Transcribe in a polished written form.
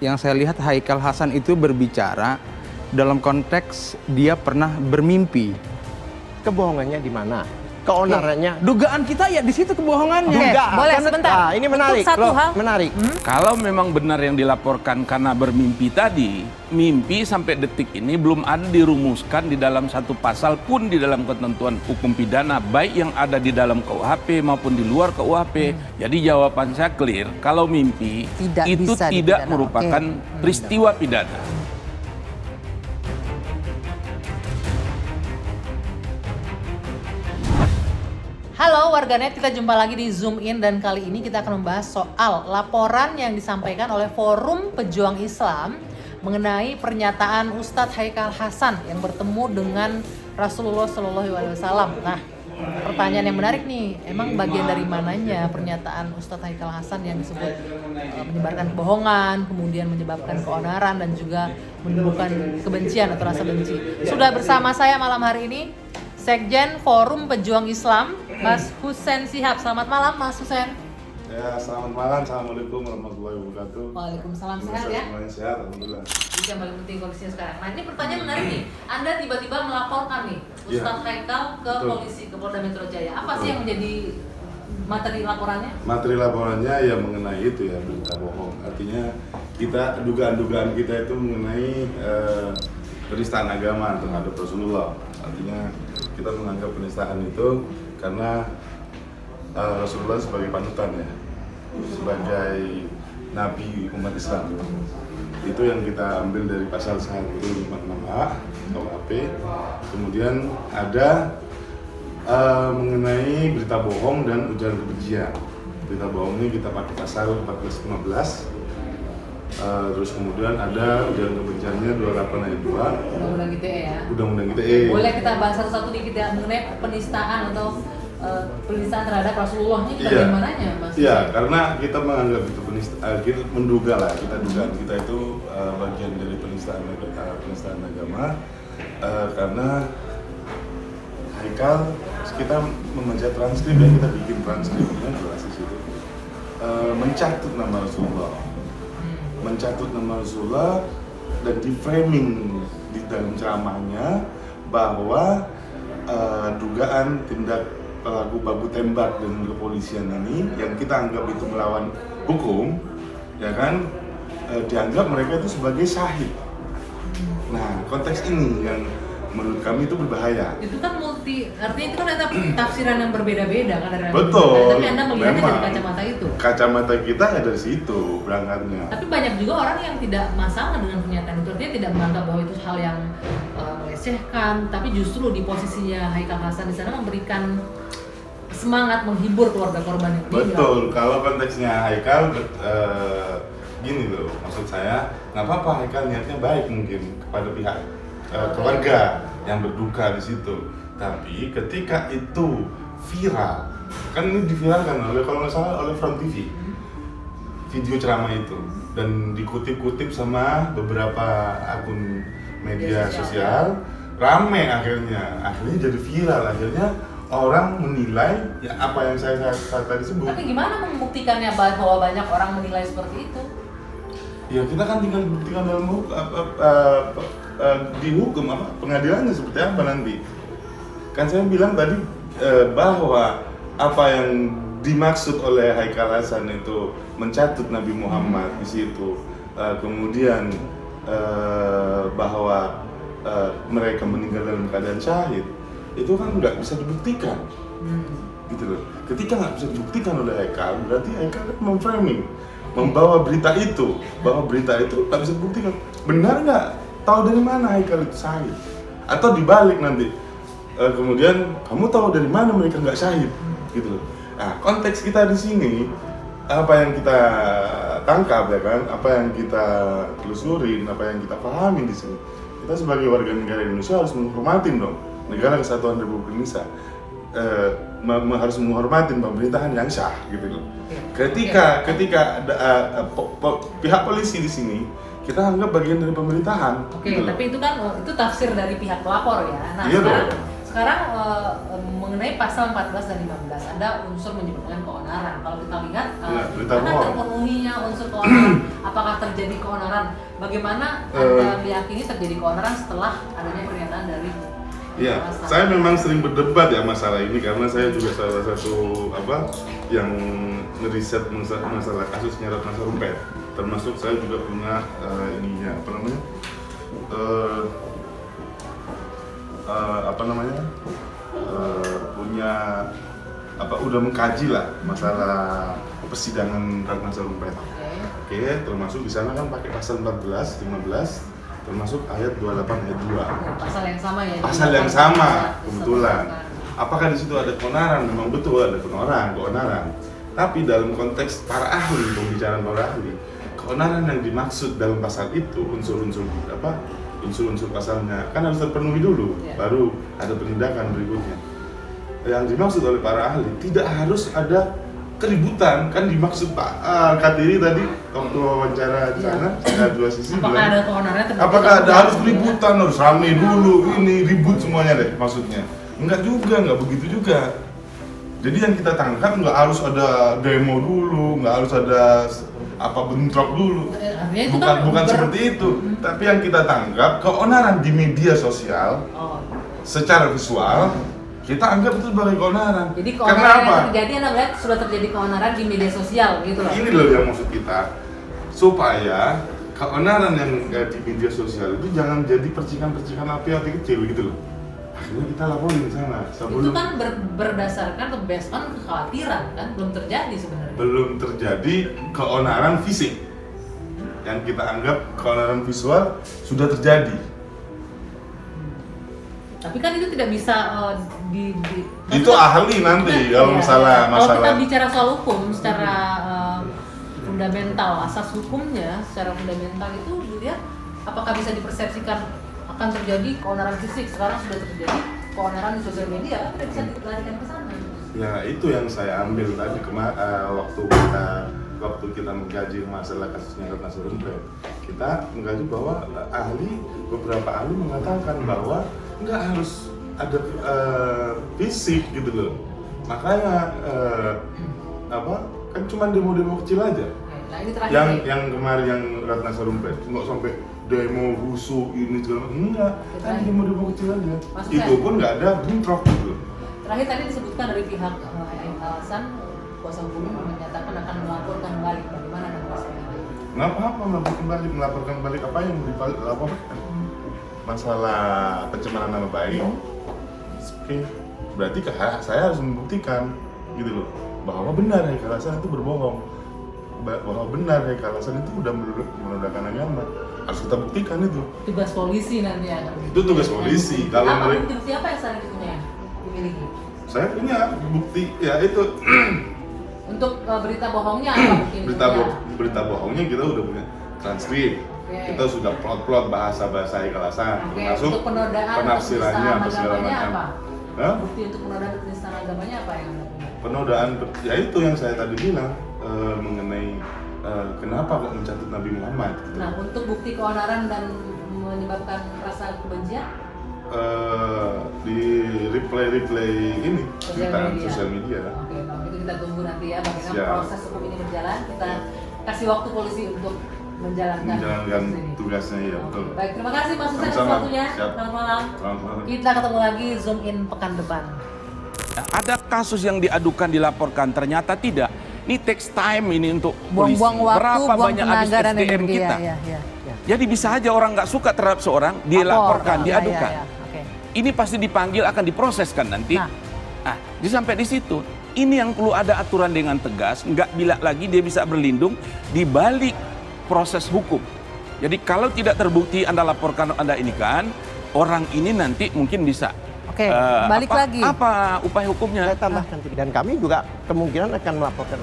yang saya lihat Haikal Hasan itu berbicara dalam konteks dia pernah bermimpi. Kebohongannya di mana? Keonarannya? Dugaan kita ya di situ kebohongannya. Dugaan. boleh Karena- sebentar. Nah, ini menarik. Untuk satu Loh, hal. menarik. Kalau memang benar yang dilaporkan karena bermimpi tadi, mimpi sampai detik ini belum ada dirumuskan di dalam satu pasal pun di dalam ketentuan hukum pidana, baik yang ada di dalam KUHP maupun di luar KUHP. Jadi jawaban saya clear, kalau mimpi Tidak itu bisa tidak dipidana. merupakan peristiwa pidana. Halo warganet, kita jumpa lagi di Zoom In dan kali ini kita akan membahas soal laporan yang disampaikan oleh Forum Pejuang Islam mengenai pernyataan Ustadz Haikal Hasan yang bertemu dengan Rasulullah SAW. Nah, pertanyaan yang menarik nih, emang bagian dari mananya pernyataan Ustadz Haikal Hasan yang disebut menyebarkan kebohongan, kemudian menyebabkan keonaran dan juga menimbulkan kebencian atau rasa benci. Sudah bersama saya malam hari ini Sekjen Forum Pejuang Islam, Mas Husein Shihab. Selamat malam, Mas Husein. Ya, selamat malam. Assalamualaikum warahmatullahi wabarakatuh. Waalaikumsalam, sehat ya? Semuanya sehat, alhamdulillah. Itu yang paling penting kondisinya sekarang. Nah, ini pertanyaan menarik nih. Anda tiba-tiba melaporkan nih Ustadz Haikal ke Betul. polisi, ke Polda Metro Jaya. Apa sih yang menjadi materi laporannya? Materi laporannya ya mengenai itu ya, berita bohong. Artinya kita dugaan-dugaan kita itu mengenai penistaan agama terhadap Rasulullah. Artinya kita menganggap penistaan itu karena Rasulullah sebagai panutan ya, sebagai nabi umat Islam. Itu yang kita ambil dari pasal 156A KUHP. Kemudian ada mengenai berita bohong dan ujaran kebencian. Berita bohong ini kita pakai pasal 1415. Terus kemudian ada ujaran kebenciannya 28 ayat 2 Undang-undang ITE ya. Undang-Undang ITE. Boleh kita bahas satu-satu dikit ya mengenai penistaan atau penistaan terhadap Rasulullah ini bagian mananya, Mas? Iya, karena kita menganggap itu penistaan, kita menduga lah, kita dugaan kita itu bagian dari penistaan agama, karena Haikal kita membaca transkrip ya, kita bikin transkripnya jelas di situ, mencatut nama Rasulullah dan di framing di dalam ceramahnya bahwa dugaan tindak pelaku baku tembak dengan kepolisian ini yang kita anggap itu melawan hukum, ya kan, dianggap mereka itu sebagai syahid. Nah, konteks ini yang menurut kami itu berbahaya. Itu kan artinya itu kan ada tafsiran yang berbeda-beda kan dari Betul. tapi Anda melihatnya dari Memang. kacamata itu. Kacamata kita ya dari situ berangkatnya. Tapi banyak juga orang yang tidak masalah dengan pernyataan itu, artinya tidak menganggap bahwa itu hal yang melecehkan, tapi justru di posisinya Haikal Hasan di sana memberikan semangat menghibur keluarga korban yang meninggal. Betul, kalau konteksnya Haikal gini loh, maksud saya nggak apa-apa Haikal niatnya baik mungkin kepada pihak keluarga yang berduka di situ. Tapi ketika itu viral, kan ini diviralkan kalau nggak salah oleh Front TV, video ceramah itu, dan dikutip-kutip sama beberapa akun media sosial, rame akhirnya jadi viral, akhirnya orang menilai ya apa yang saya tadi sebut. Tapi gimana membuktikannya bahwa banyak orang menilai seperti itu? Ya kita kan tinggal buktikan dalam di hukum pengadilannya seperti apa nanti. Kan saya bilang tadi bahwa apa yang dimaksud oleh Haikal Hasan itu mencatut Nabi Muhammad di situ, kemudian bahwa mereka meninggal dalam keadaan syahid, itu kan nggak bisa dibuktikan, gitu loh. Ketika nggak bisa dibuktikan oleh Haikal, berarti Haikal kan memframing, membawa berita itu, bahwa berita itu nggak bisa dibuktikan. Benar nggak? Tahu dari mana Haikal itu syahid? Atau dibalik nanti, kemudian kamu tahu dari mana mereka nggak syahid, gitu loh. Nah, konteks kita di sini, apa yang kita tangkap ya kan, apa yang kita telusurin, apa yang kita pahami di sini, kita sebagai warga negara Indonesia harus menghormati dong negara kesatuan Republik Indonesia, harus menghormati pemerintahan yang sah, gitu loh. Ketika pihak polisi di sini kita anggap bagian dari pemerintahan. Oke, gitu loh. tapi itu kan itu tafsir dari pihak pelapor ya. Nah, Iya sekarang dong. sekarang mengenai pasal 14 dan 15 ada unsur menyebabkan keonaran. Kalau kita lihat mana terpenuhinya unsur keonaran, apakah terjadi keonaran? Bagaimana Anda meyakini terjadi keonaran setelah adanya pernyataan dari Iya, saya memang sering berdebat ya masalah ini karena saya juga salah satu yang ngeriset masalah kasusnya Ratna Sarumpait. Termasuk saya juga punya udah mengkaji lah masalah persidangan Ratna Sarumpait. Oke, termasuk di sana kan pakai pasal 14, 15. Termasuk ayat 28 ayat 2. Pasal yang sama ya. Pasal yang sama kebetulan. Apakah di situ ada keonaran? Memang betul ada keonaran. Tapi dalam konteks para ahli, pembicaraan para ahli, keonaran yang dimaksud dalam pasal itu unsur-unsur pasalnya kan harus terpenuhi dulu, baru ada penindakan berikutnya. Yang dimaksud oleh para ahli tidak harus ada keributan, kan dimaksud Pak Katiri tadi waktu wawancara di sana, dua sisi bilang apakah ada harus keributan, harus rame dulu, ini ribut semuanya deh maksudnya. Enggak juga, enggak begitu juga. Jadi yang kita tangkap enggak harus ada demo dulu, enggak harus ada bentrok dulu. Bukan seperti itu. Tapi yang kita tangkap keonaran di media sosial secara visual kita anggap itu sebagai keonaran. Jadi keonaran yang terjadi, Anda melihat sudah terjadi keonaran di media sosial gitu loh. Ini loh yang maksud kita, supaya keonaran yang di media sosial itu jangan jadi percikan-percikan api kecil gitu loh. Akhirnya kita laporin sana. Itu kan berdasarkan atau based on kekhawatiran kan, belum terjadi sebenarnya. Belum terjadi keonaran fisik. Yang kita anggap keonaran visual sudah terjadi. Tapi kan itu tidak bisa itu ahli nanti kalau masalah. Kalau kita bicara soal hukum secara fundamental, asas hukumnya secara fundamental itu dilihat apakah bisa dipersepsikan akan terjadi keonaran fisik. Sekarang sudah terjadi keonaran di sosial media, tidak bisa dilarikan ke sana. Ya itu yang saya ambil tadi waktu kita mengkaji masalah kasusnya Ratna Sarumpait. Kita mengkaji bahwa beberapa ahli mengatakan bahwa nggak harus ada fisik gitu loh. Makanya kan cuma demo-demo kecil aja. Nah, ini terakhir yang kemarin yang Ratna Sarumpait nggak sampai demo rusuh ini segala macam, enggak. Kan demo-demo kecil aja. Maksudnya, itu pun nggak ada bentrok gitu. Terakhir tadi disebutkan dari pihak alasan kuasa hukum menyatakan akan melaporkan balik. Bagaimana Anda merasakan? Nggak apa-apa melaporkan balik apa yang dilaporkan? Masalah pencemaran nama baik. Oke, berarti saya harus membuktikan gitu loh bahwa benar Haikal Hasan itu berbohong, bahwa benar Haikal Hasan itu udah menodaikan agama. Harus kita buktikan itu. Tugas polisi nanti ya. Itu tugas polisi. Kalau bukti apa yang saat itu dimiliki? Saya punya bukti ya itu. Untuk berita bohongnya apa bukti? Berita bohongnya kita udah punya transkrip. Kita sudah plot bahasa-bahasa Haikal Hasan, termasuk penafsirannya apa segala macam. Bukti untuk penodaan penistaan agamanya apa yang Anda punya? Penodaan, ya itu yang saya tadi bilang mengenai kenapa kok mencatut Nabi Muhammad. Gitu. Nah, untuk bukti keonaran dan menyebabkan rasa kebencian? Di replay ini sosial media. Oke, kalau itu kita tunggu nanti ya bagaimana proses hukum ini berjalan. Kita kasih waktu polisi untuk menjalankan tugasnya ya. Betul. Baik, terima kasih Mas Husain atas waktunya. Selamat malam. Kita ketemu lagi Zoom In pekan depan. Ada kasus yang diadukan dilaporkan ternyata tidak. Ini takes time ini untuk polisi. Buang-buang waktu, berapa banyak habis SDM kita. Jadi bisa aja orang nggak suka terhadap seorang, dilaporkan, diadukan. Ini pasti dipanggil, akan diproseskan nanti. Jadi sampai di situ. Ini yang perlu ada aturan dengan tegas, nggak bila lagi dia bisa berlindung di balik proses hukum. Jadi kalau tidak terbukti Anda laporkan, Anda ini kan, orang ini nanti mungkin bisa. Oke, balik lagi. Apa upaya hukumnya? Saya tambahkan, dan kami juga kemungkinan akan melaporkan.